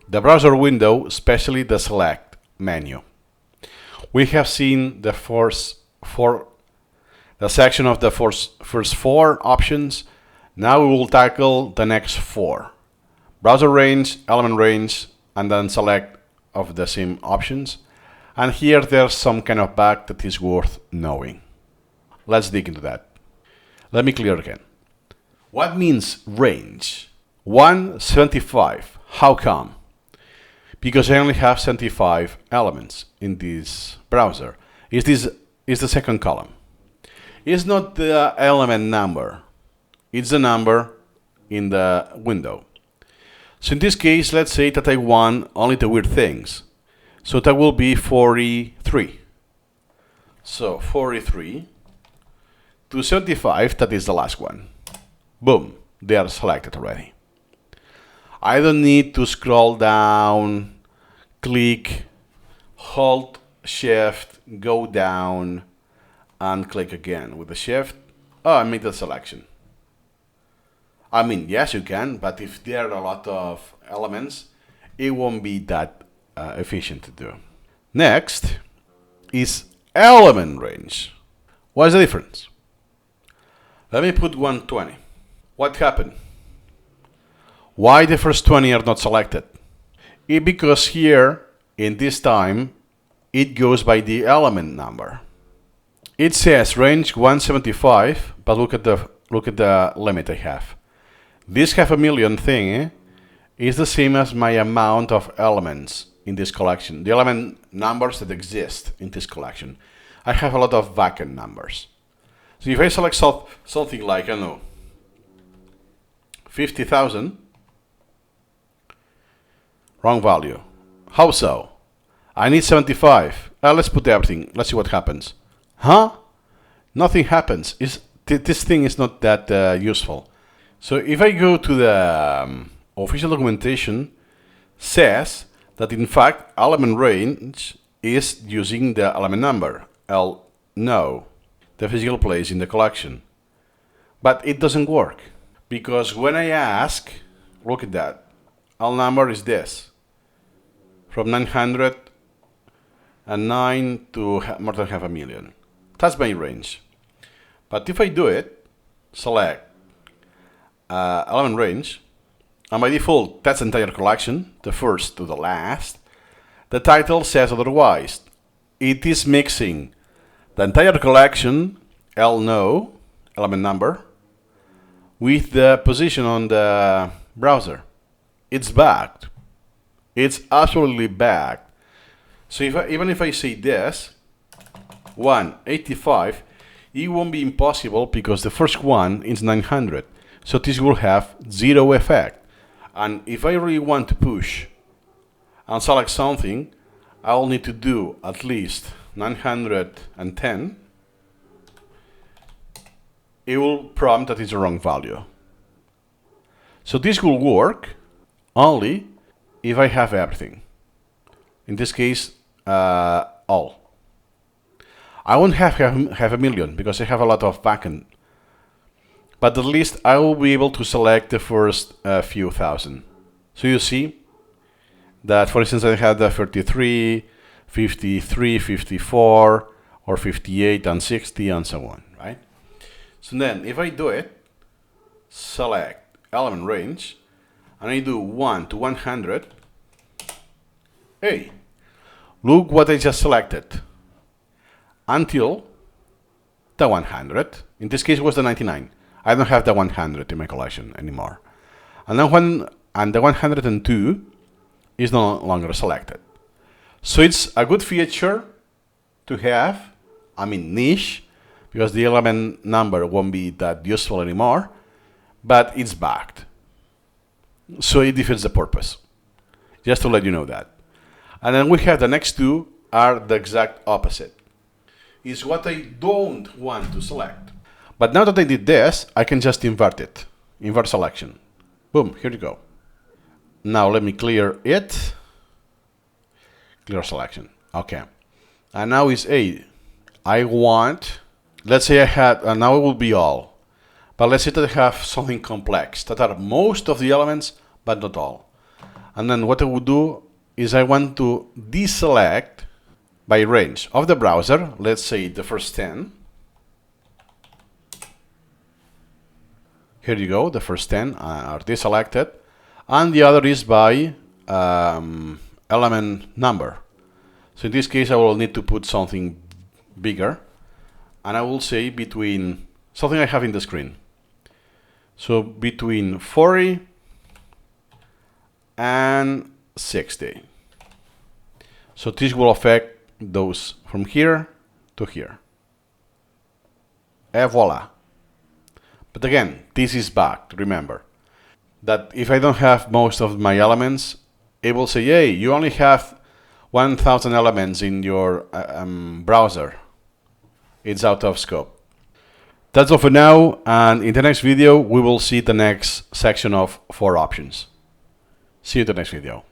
the browser window, especially the select menu. We have seen the section of the first four options. Now we will tackle the next four. Browser range, element range, and then select of the same options. And here there's some kind of bug that is worth knowing. Let's dig into that. Let me clear again. What means range? 175. How come? Because I only have 75 elements in this browser. Is the second column. It's not the element number. It's the number in the window. So in this case, let's say that I want only the weird things. So that will be 43. So 43 to 75, that is the last one. Boom, they are selected already. I don't need to scroll down, click, hold shift, go down, and click again with the shift. Oh, I made the selection. I mean, yes, you can, but if there are a lot of elements, it won't be that efficient to do. Next is element range. What's the difference? Let me put 120. What happened? Why the first 20 are not selected? Because here, in this time, it goes by the element number. It says range 175, but look at the limit I have. This 500,000 thing is the same as my amount of elements in this collection, the element numbers that exist in this collection. I have a lot of vacant numbers. So if I select something like, I don't know, 50,000, wrong value. How so? I need 75. Let's put everything. Let's see what happens. Huh? Nothing happens. This thing is not that useful. So if I go to the official documentation, says that in fact element range is using the element number, no, the physical place in the collection. But it doesn't work, because when I ask, look at that, L number is this, from 909 to more than 500,000. That's my range. But if I do it, select element range, and by default that's the entire collection, the first to the last, the title says otherwise. It is mixing the entire collection, no, element number, with the position on the browser. It's bugged. It's absolutely bugged. So even if I say this, 185, it won't be impossible because the first one is 900. So this will have zero effect. And if I really want to push and select something, I'll need to do at least 910. It will prompt that it's the wrong value. So this will work only if I have everything. In this case, all. I won't have 500,000 because I have a lot of backend. But at least I will be able to select the first few thousand. So you see that, for instance, I had the 33, 53, 54, or 58 and 60 and so on, right? So then if I do it, select element range, and I do 1 to 100, hey, look what I just selected. Until the 100, in this case it was the 99. I don't have the 100 in my collection anymore. And then the 102 is no longer selected. So it's a good feature to have, I mean niche, because the element number won't be that useful anymore, but it's bugged. So it defeats the purpose. Just to let you know that. And then we have the next two are the exact opposite. Is what I don't want to select. But now that I did this, I can just invert it. Invert selection. Boom, here you go. Now let me clear it. Clear selection. Okay. And now is A. I want, let's say I had, and now it will be all. But let's say that I have something complex, that are most of the elements, but not all. And then what I would do is I want to deselect by range of the browser, let's say the first 10. Here you go, the first 10 are deselected. And the other is by element number. So in this case, I will need to put something bigger. And I will say between something I have in the screen. So between 40 and 60. So this will affect those from here to here. Et voila. But again, this is bugged, remember. That if I don't have most of my elements, it will say, hey, you only have 1,000 elements in your browser. It's out of scope. That's all for now, and in the next video we will see the next section of 4 options. See you in the next video.